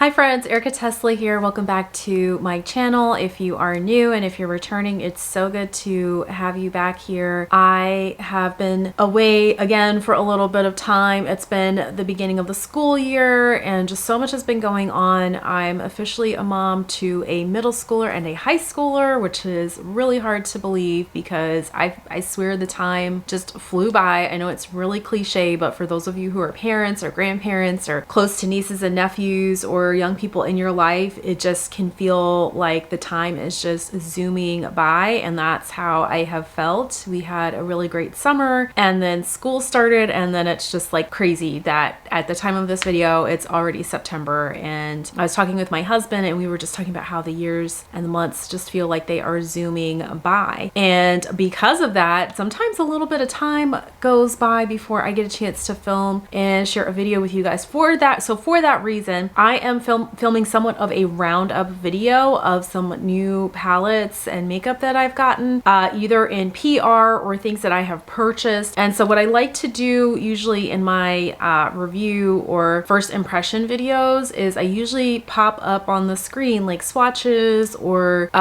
Hi friends, ErikaTesla here. Welcome back to my channel. If you are new and if you're returning, it's so good to have you back here. I have been away again for a little bit of time. It's been the beginning of the school year and just so much has been going on. I'm officially a mom to a middle schooler and a high schooler, which is really hard to believe because I swear the time just flew by. I know it's really cliche, but for those of you who are parents or grandparents or close to nieces and nephews or young people in your life, it just can feel like the time is just zooming by, and that's how I have felt. We had a really great summer and then school started, and then it's just like crazy that at the time of this video it's already September. And I was talking with my husband and we were just talking about how the years and the months just feel like they are zooming by, and because of that sometimes a little bit of time goes by before I get a chance to film and share a video with you guys. For that reason, I am filming somewhat of a roundup video of some new palettes and makeup that I've gotten, either in PR or things that I have purchased. And so what I like to do usually in my review or first impression videos is I usually pop up on the screen like swatches or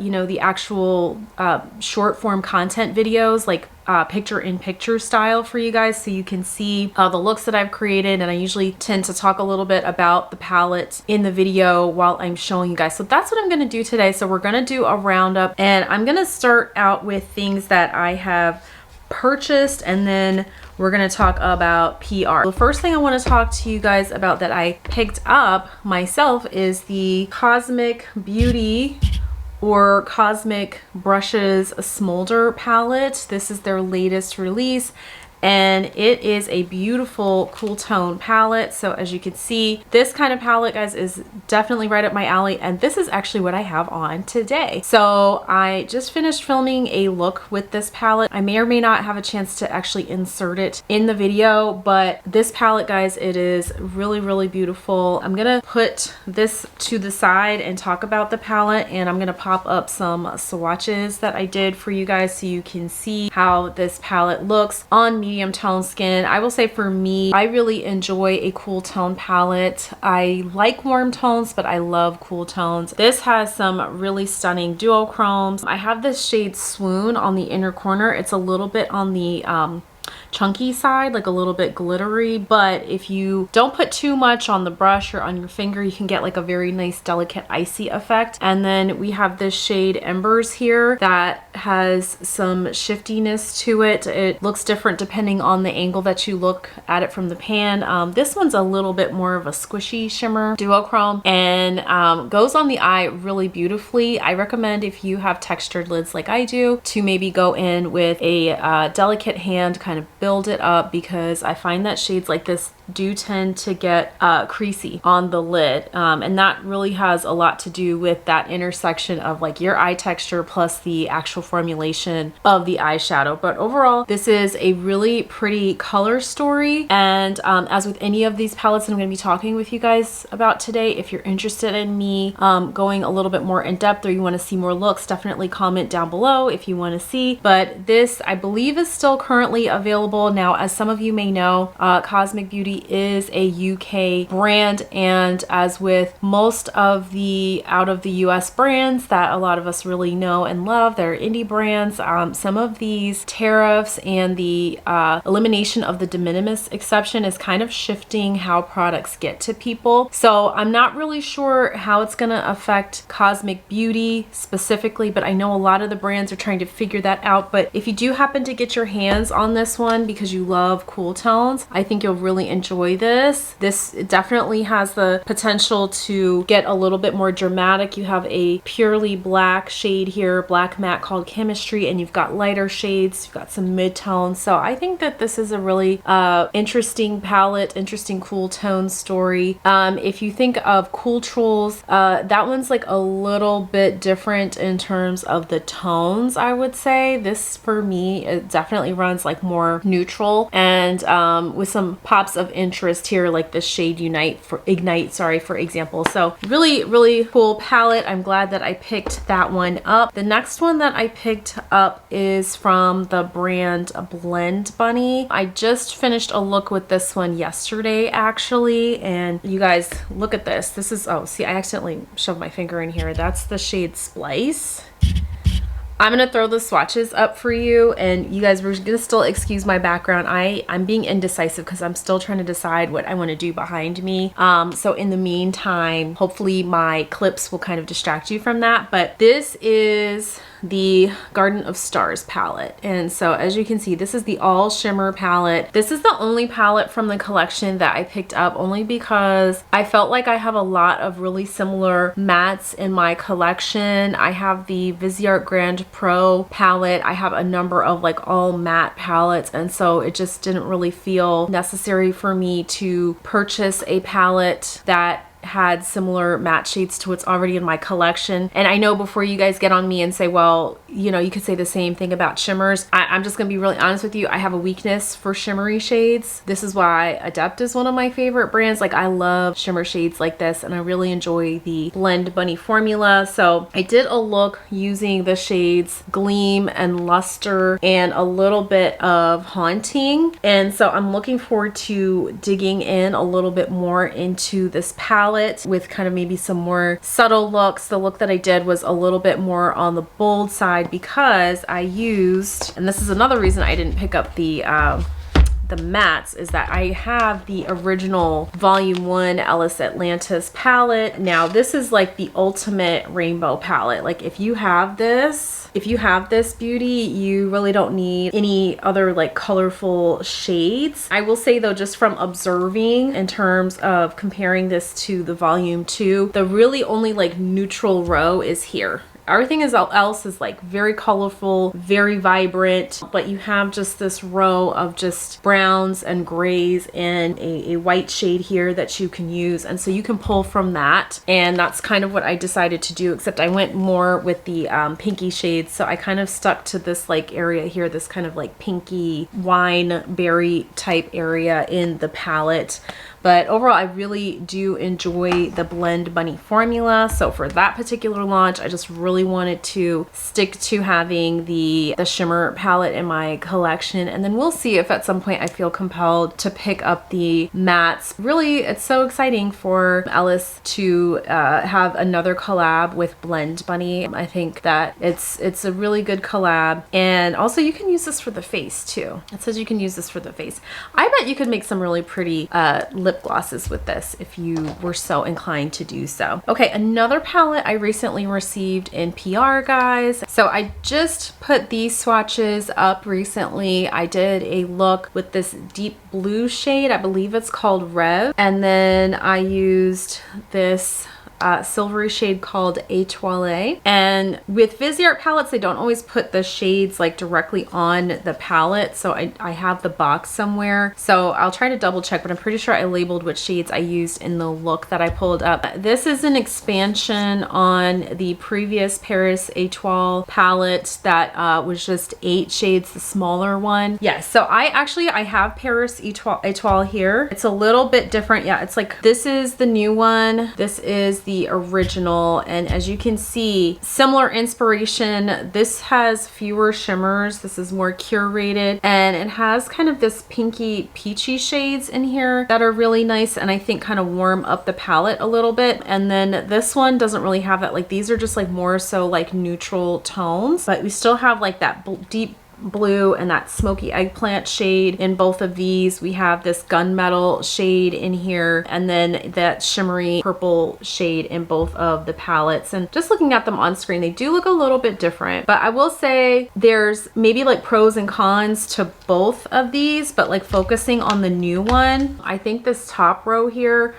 you know, the actual short form content videos, like picture-in-picture style for you guys, so you can see the looks that I've created. And I usually tend to talk a little bit about the palette in the video while I'm showing you guys. So that's what I'm going to do today. So we're going to do a roundup, and I'm going to start out with things that I have purchased, and then we're going to talk about PR. The first thing I want to talk to you guys about that I picked up myself is the Cosmic Beauty or Cosmic Brushes Smolder palette. This is their latest release and it is a beautiful cool tone palette. So as you can see, this kind of palette, guys, is definitely right up my alley, and this is actually what I have on today. So I just finished filming a look with this palette. I may or may not have a chance to actually insert it in the video, but this palette, guys, it is really beautiful. I'm gonna put this to the side and talk about the palette, and I'm gonna pop up some swatches that I did for you guys so you can see how this palette looks on medium tone skin. I will say for me, I really enjoy a cool tone palette. I like warm tones, but I love cool tones. This has some really stunning duochromes. I have this shade Swoon on the inner corner. It's a little bit on the chunky side, like a little bit glittery, but if you don't put too much on the brush or on your finger, you can get like a very nice delicate icy effect. And then we have this shade Embers here that has some shiftiness to it. It looks different depending on the angle that you look at it from the pan. This one's a little bit more of a squishy shimmer duochrome and goes on the eye really beautifully. I recommend, if you have textured lids like I do, to maybe go in with a delicate hand, kind of build it up, because I find that shades like this do tend to get creasy on the lid, and that really has a lot to do with that intersection of like your eye texture plus the actual formulation of the eyeshadow. But overall, this is a really pretty color story, and as with any of these palettes that I'm going to be talking with you guys about today, if you're interested in me going a little bit more in depth or you want to see more looks, definitely comment down below if you want to see. But this, I believe, is still currently available. Now, as some of you may know, Cosmic Beauty is a UK brand, and as with most of the out of the US brands that a lot of us really know and love, they're indie brands, some of these tariffs and the elimination of the de minimis exception is kind of shifting how products get to people. So I'm not really sure how it's going to affect Cosmic Beauty specifically, but I know a lot of the brands are trying to figure that out. But if you do happen to get your hands on this one because you love cool tones, I think you'll really enjoy this. This definitely has the potential to get a little bit more dramatic. You have a purely black shade here, black matte, called Chemistry, and you've got lighter shades, you've got some mid-tones. So I think that this is a really interesting palette, interesting cool tone story. If you think of Cool Trolls, that one's like a little bit different in terms of the tones, I would say. This, for me, it definitely runs like more neutral and with some pops of interest here, like the shade Ignite, sorry, for example. So really, really cool palette. I'm glad that I picked that one up. The next one that I picked up is from the brand Blend Bunny. I just finished a look with this one yesterday, actually, and you guys, look at this. This is, oh, see, I accidentally shoved my finger in here. That's the shade Splice. I'm gonna throw the swatches up for you, and you guys were gonna still excuse my background. I'm being indecisive because I'm still trying to decide what I want to do behind me. So in the meantime, hopefully my clips will kind of distract you from that. But this is the Garden of Stars palette, and so as you can see, this is the all shimmer palette. This is the only palette from the collection that I picked up, only because I felt like I have a lot of really similar mattes in my collection. I have the Viseart Grand Pro palette. I have a number of like all matte palettes, and so it just didn't really feel necessary for me to purchase a palette that had similar matte shades to what's already in my collection. And I know before you guys get on me and say, well, you know, you could say the same thing about shimmers, I'm just gonna be really honest with you. I have a weakness for shimmery shades. This is why Adept is one of my favorite brands. Like, I love shimmer shades like this, and I really enjoy the Blend Bunny formula. So I did a look using the shades Gleam and Luster and a little bit of Haunting, and so I'm looking forward to digging in a little bit more into this palette with kind of maybe some more subtle looks. The look that I did was a little bit more on the bold side because I used, and this is another reason I didn't pick up the mattes, is that I have the original volume 1 Ellis Atlantis palette. Now this is like the ultimate rainbow palette. Like, if you have this beauty, you really don't need any other like colorful shades. I will say though, just from observing in terms of comparing this to the volume 2, the really only like neutral row is here. Everything else is like very colorful, very vibrant, but you have just this row of just browns and grays and a white shade here that you can use. And so you can pull from that. And that's kind of what I decided to do, except I went more with the pinky shades. So I kind of stuck to this like area here, this kind of like pinky wine berry type area in the palette. But overall, I really do enjoy the Blend Bunny formula. So for that particular launch, I just really wanted to stick to having the shimmer palette in my collection. And then we'll see if at some point I feel compelled to pick up the mattes. Really, it's so exciting for Ellis to have another collab with Blend Bunny. I think that it's a really good collab. And also, you can use this for the face too. It says you can use this for the face. I bet you could make some really pretty lip glosses with this if you were so inclined to do so. Okay, another palette I recently received in PR, guys. So I just put these swatches up recently. I did a look with this deep blue shade. I believe it's called Rev. And then I used this silvery shade called Étoilée. And with Viseart palettes, they don't always put the shades like directly on the palette. So I have the box somewhere. So I'll try to double check, but I'm pretty sure I labeled which shades I used in the look that I pulled up. This is an expansion on the previous Paris Étoile palette that was just 8 shades, the smaller one. Yeah, so I have Paris Étoile here. It's a little bit different. Yeah, it's like, this is the new one. This is the original, and as you can see, similar inspiration. This has fewer shimmers. This is more curated, and it has kind of this pinky peachy shades in here that are really nice, and I think kind of warm up the palette a little bit. And then this one doesn't really have that. Like, these are just like more so like neutral tones, but we still have like that deep blue and that smoky eggplant shade in both of these. We have this gunmetal shade in here, and then that shimmery purple shade in both of the palettes. And just looking at them on screen, they do look a little bit different, but I will say there's maybe like pros and cons to both of these, but like focusing on the new one, I think this top row here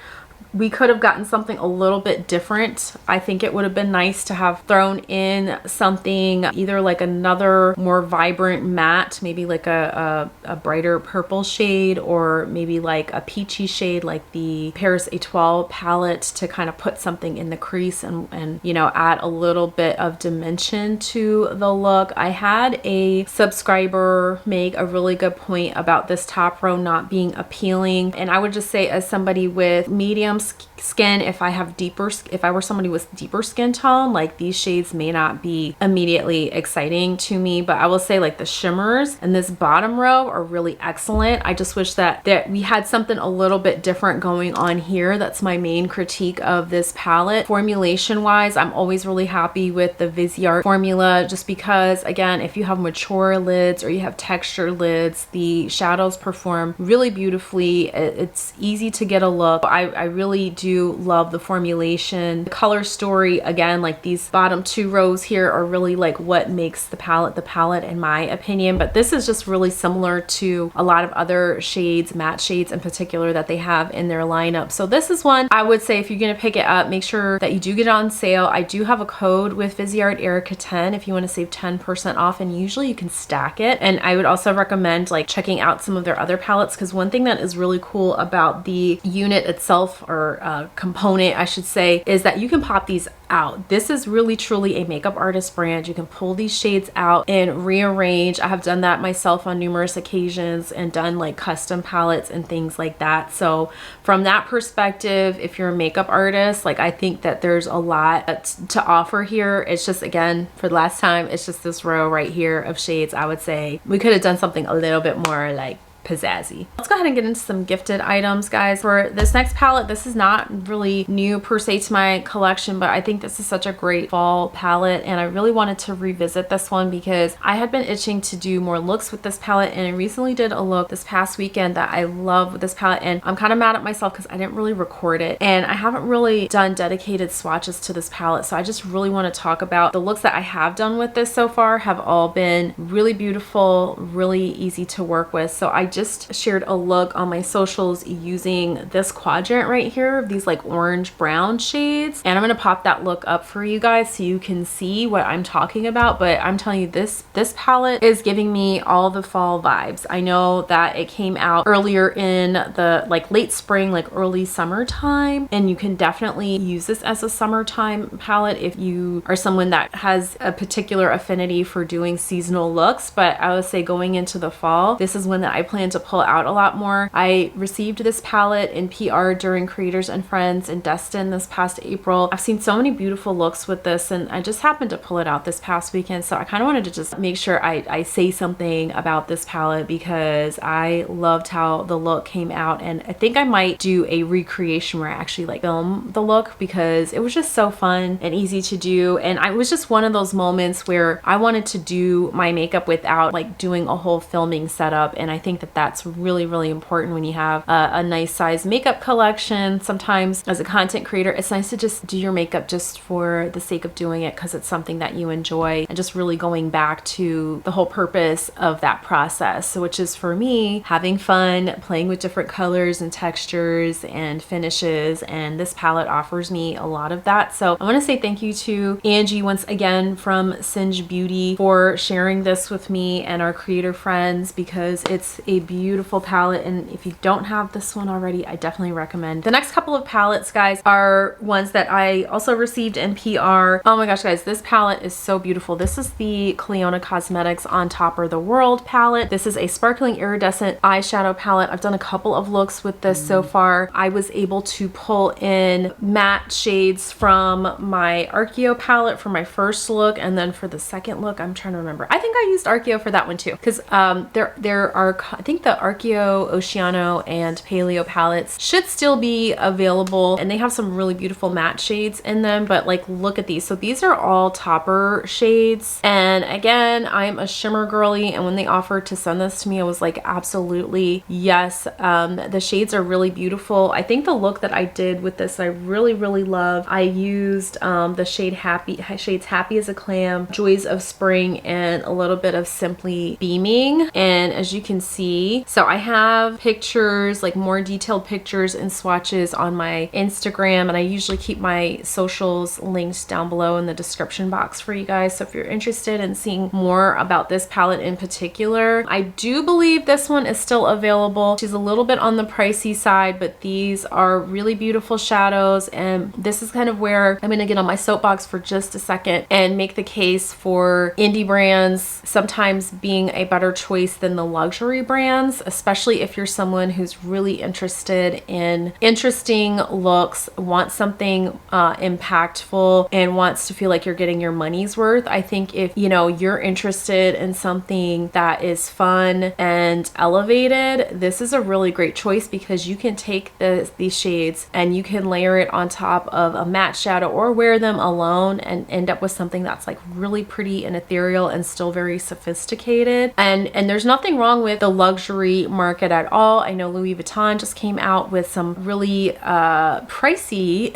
we could have gotten something a little bit different. I think it would have been nice to have thrown in something, either like another more vibrant matte, maybe like a brighter purple shade, or maybe like a peachy shade like the Paris Étoilée palette, to kind of put something in the crease and you know, add a little bit of dimension to the look. I had a subscriber make a really good point about this top row not being appealing, and I would just say, as somebody with medium skin, if I were somebody with deeper skin tone, like these shades may not be immediately exciting to me, but I will say like the shimmers in this bottom row are really excellent. I just wish that we had something a little bit different going on here. That's my main critique of this palette. Formulation wise, I'm always really happy with the Viseart formula, just because, again, if you have mature lids or you have texture lids, the shadows perform really beautifully. It's easy to get a look. I really do love the formulation. The color story, again, like these bottom two rows here are really like what makes the palette in my opinion, but this is just really similar to a lot of other shades, matte shades in particular, that they have in their lineup. So this is one I would say, if you're gonna pick it up, make sure that you do get it on sale. I do have a code with Viseart, Erika10, if you want to save 10% off, and usually you can stack it. And I would also recommend like checking out some of their other palettes, because one thing that is really cool about the unit itself, or component I should say, is that you can pop these out. This is really truly a makeup artist brand. You can pull these shades out and rearrange. I have done that myself on numerous occasions and done like custom palettes and things like that. So from that perspective, if you're a makeup artist, like I think that there's a lot to offer here. It's just, again, for the last time, it's just this row right here of shades. I would say we could have done something a little bit more like pizzazzy. Let's go ahead and get into some gifted items, guys. For this next palette, this is not really new per se to my collection, but I think this is such a great fall palette, and I really wanted to revisit this one because I had been itching to do more looks with this palette, and I recently did a look this past weekend that I love with this palette, and I'm kind of mad at myself because I didn't really record it, and I haven't really done dedicated swatches to this palette, so I just really want to talk about the looks that I have done with this so far. Have all been really beautiful, really easy to work with. So I just shared a look on my socials using this quadrant right here of these like orange brown shades, and I'm gonna pop that look up for you guys so you can see what I'm talking about. But I'm telling you, this palette is giving me all the fall vibes. I know that it came out earlier in the like late spring, like early summertime, and you can definitely use this as a summertime palette if you are someone that has a particular affinity for doing seasonal looks. But I would say going into the fall, this is one that I plan to pull out a lot more. I received this palette in PR during Creators and Friends in Destin this past April. I've seen so many beautiful looks with this, and I just happened to pull it out this past weekend, so I kind of wanted to just make sure I say something about this palette because I loved how the look came out, and I think I might do a recreation where I actually like film the look because it was just so fun and easy to do, and it was just one of those moments where I wanted to do my makeup without like doing a whole filming setup, and I think that that's really, really important when you have a nice size makeup collection. Sometimes as a content creator, it's nice to just do your makeup just for the sake of doing it because it's something that you enjoy, and just really going back to the whole purpose of that process. So which is for me, having fun, playing with different colors and textures and finishes, and this palette offers me a lot of that. So I want to say thank you to Angie once again from Singe Beauty for sharing this with me and our creator friends, because it's a beautiful palette, and if you don't have this one already, I definitely recommend. The next couple of palettes, guys, are ones that I also received in PR. Oh my gosh, guys, this palette is so beautiful. This is the Clionadh Cosmetics On Topper the World palette. This is a sparkling iridescent eyeshadow palette. I've done a couple of looks with this so far. I was able to pull in matte shades from my Archeo palette for my first look, and then for the second look, I'm trying to remember. I think I used Archeo for that one too, because there are, I think the Archeo, Oceano, and Paleo palettes should still be available, and they have some really beautiful matte shades in them. But like, look at these. So these are all topper shades, and again, I'm a shimmer girly, and when they offered to send this to me, I was like, absolutely yes. The shades are really beautiful. I think the look that I did with this I really, really love. I used the shades Happy as a Clam, Joys of Spring, and a little bit of Simply Beaming, and as you can see, see. So I have pictures, like more detailed pictures and swatches on my Instagram, and I usually keep my socials linked down below in the description box for you guys. So if you're interested in seeing more about this palette in particular, I do believe this one is still available. She's a little bit on the pricey side, but these are really beautiful shadows, and this is kind of where I'm gonna get on my soapbox for just a second and make the case for indie brands sometimes being a better choice than the luxury brands, especially if you're someone who's really interested in interesting looks, wants something impactful, and wants to feel like you're getting your money's worth. I think if you know you're interested in something that is fun and elevated, this is a really great choice because you can take these shades and you can layer it on top of a matte shadow or wear them alone and end up with something that's like really pretty and ethereal and still very sophisticated. And there's nothing wrong with the luxury market at all. I know Louis Vuitton just came out with some really pricey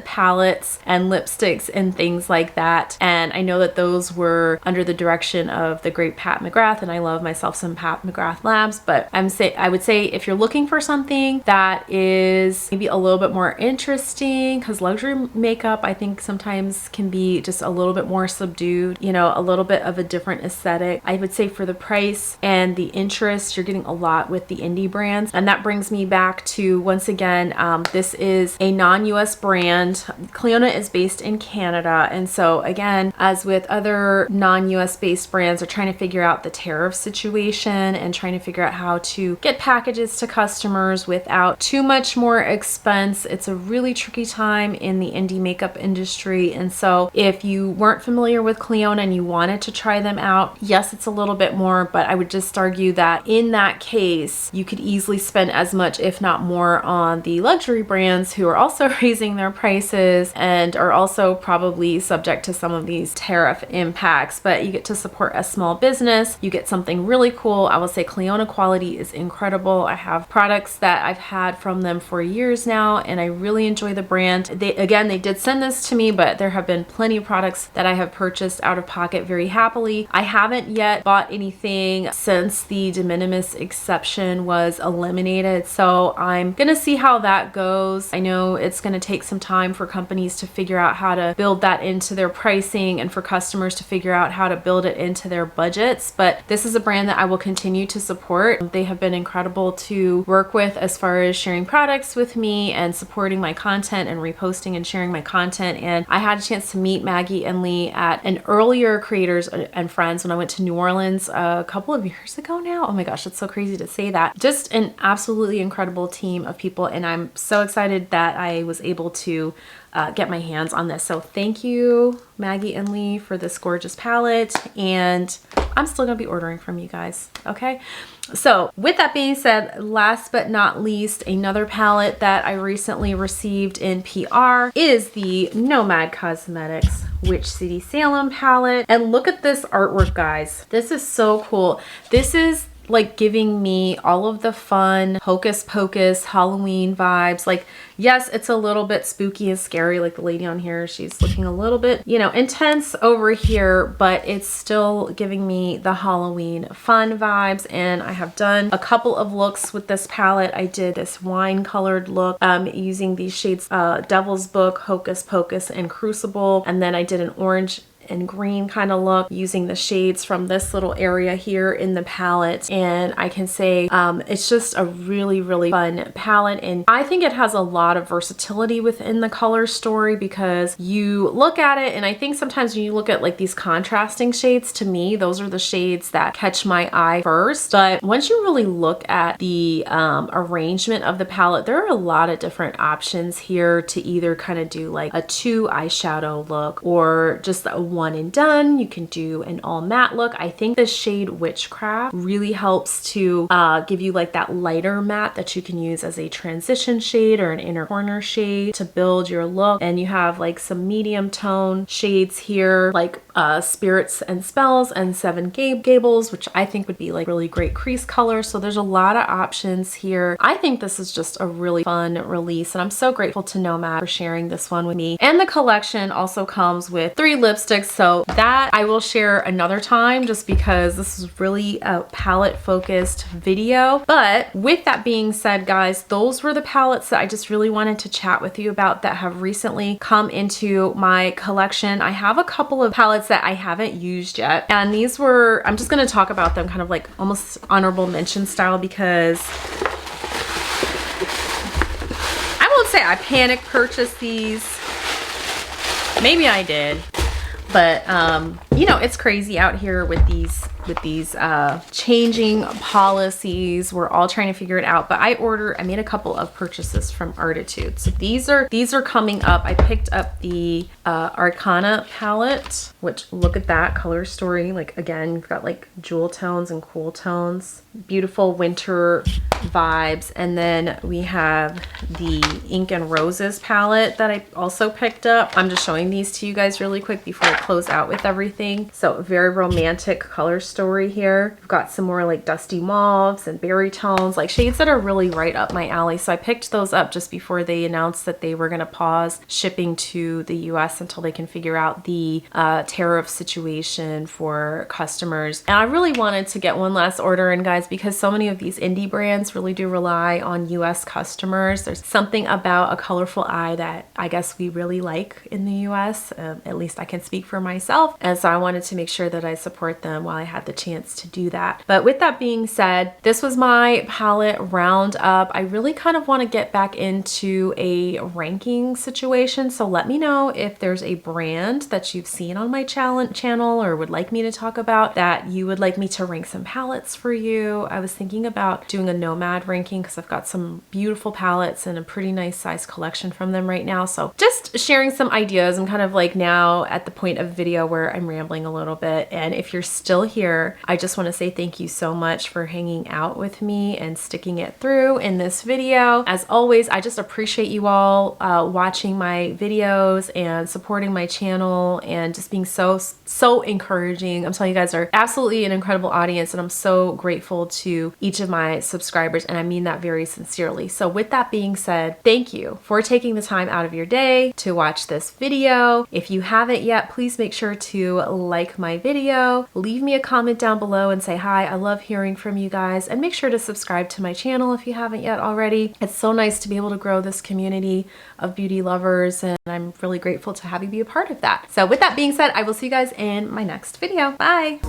palettes and lipsticks and things like that, and I know that those were under the direction of the great Pat McGrath, and I love myself some Pat McGrath labs, but I would say if you're looking for something that is maybe a little bit more interesting, because luxury makeup I think sometimes can be just a little bit more subdued, you know, a little bit of a different aesthetic. I would say for the price and the interest, you're getting a lot with the indie brands. And that brings me back to, once again, this is a non-US brand. Clionadh is based in Canada, and so again, as with other non-US based brands, are trying to figure out the tariff situation and trying to figure out how to get packages to customers without too much more expense. It's a really tricky time in the indie makeup industry, and so if you weren't familiar with Clionadh and you wanted to try them out, yes, it's a little bit more, but I would just argue that in that case, you could easily spend as much, if not more, on the luxury brands who are also raising their prices and are also probably subject to some of these tariff impacts. But you get to support a small business, you get something really cool. I will say Clionadh quality is incredible. I have products that I've had from them for years now, and I really enjoy the brand. They did send this to me, but there have been plenty of products that I have purchased out of pocket very happily. I haven't yet bought anything since the de minimis exception was eliminated, so I'm gonna see how that goes. I know it's gonna take some time for companies to figure out how to build that into their pricing and for customers to figure out how to build it into their budgets, but this is a brand that I will continue to support. They have been incredible to work with as far as sharing products with me and supporting my content and reposting and sharing my content. And I had a chance to meet Maggie and Lee at an earlier Creators and Friends when I went to New Orleans a couple of years ago now. Oh my gosh, it's so crazy to say that. Just an absolutely incredible team of people, and I'm so excited that I was able to get my hands on this. So thank you, Maggie and Lee, for this gorgeous palette, and I'm still gonna be ordering from you guys, okay? So with that being said, last but not least, another palette that I recently received in PR is the Nomad Cosmetics Witch City Salem palette. And look at this artwork, guys. This is so cool. This is like giving me all of the fun hocus pocus Halloween vibes. Like, yes, it's a little bit spooky and scary. Like the lady on here, she's looking a little bit, you know, intense over here, but it's still giving me the Halloween fun vibes. And I have done a couple of looks with this palette. I did this wine colored look using these shades Devil's Book, Hocus Pocus, and Crucible. And then I did an orange and green kind of look using the shades from this little area here in the palette. And I can say it's just a really, really fun palette, and I think it has a lot of versatility within the color story because you look at it, and I think sometimes when you look at like these contrasting shades, to me those are the shades that catch my eye first. But once you really look at the arrangement of the palette, there are a lot of different options here to either kind of do like a 2 eyeshadow look or just a 1 and done. You can do an all matte look. I think the shade Witchcraft really helps to give you like that lighter matte that you can use as a transition shade or an inner corner shade to build your look. And you have like some medium tone shades here, like Spirits and Spells and Seven Gables, which I think would be like really great crease color. So there's a lot of options here. I think this is just a really fun release, and I'm so grateful to Nomad for sharing this one with me. And the collection also comes with 3 lipsticks So that I will share another time, just because this is really a palette focused video. But with that being said, guys, those were the palettes that I just really wanted to chat with you about that have recently come into my collection. I have a couple of palettes that I haven't used yet, and these were, I'm just going to talk about them kind of like almost honorable mention style, because I won't say I panic purchased these. Maybe I did, but you know, it's crazy out here with these changing policies. We're all trying to figure it out, but I made a couple of purchases from Artitude. So these are coming up. I picked up the Arcana palette, which, look at that color story. Like, again, you've got like jewel tones and cool tones, beautiful winter vibes. And then we have the Ink and Roses palette that I also picked up. I'm just showing these to you guys really quick before I close out with everything. So very romantic color story here. We've got some more like dusty mauves and berry tones, like shades that are really right up my alley. So I picked those up just before they announced that they were going to pause shipping to the US until they can figure out the tariff situation for customers. And I really wanted to get one last order in, guys, because so many of these indie brands really do rely on US customers. There's something about a colorful eye that I guess we really like in the US. At least I can speak for myself. And so I wanted to make sure that I support them while I had the chance to do that. But with that being said, this was my palette roundup. I really kind of want to get back into a ranking situation. So let me know if there's a brand that you've seen on my channel or would like me to talk about that you would like me to rank some palettes for you. I was thinking about doing a Nomad ranking because I've got some beautiful palettes and a pretty nice size collection from them right now. So just sharing some ideas. I'm kind of like now at the point of video where I'm rambling a little bit. And if you're still here, I just want to say thank you so much for hanging out with me and sticking it through in this video. As always, I just appreciate you all watching my videos and supporting my channel and just being so encouraging. I'm telling you, guys are absolutely an incredible audience, and I'm so grateful to each of my subscribers, and I mean that very sincerely. So with that being said, thank you for taking the time out of your day to watch this video. If you haven't yet, please make sure to like my video, leave me a comment down below and say hi. I love hearing from you guys, and make sure to subscribe to my channel if you haven't yet already. It's so nice to be able to grow this community of beauty lovers, and I'm really grateful to have you be a part of that. So with that being said, I will see you guys in my next video. Bye.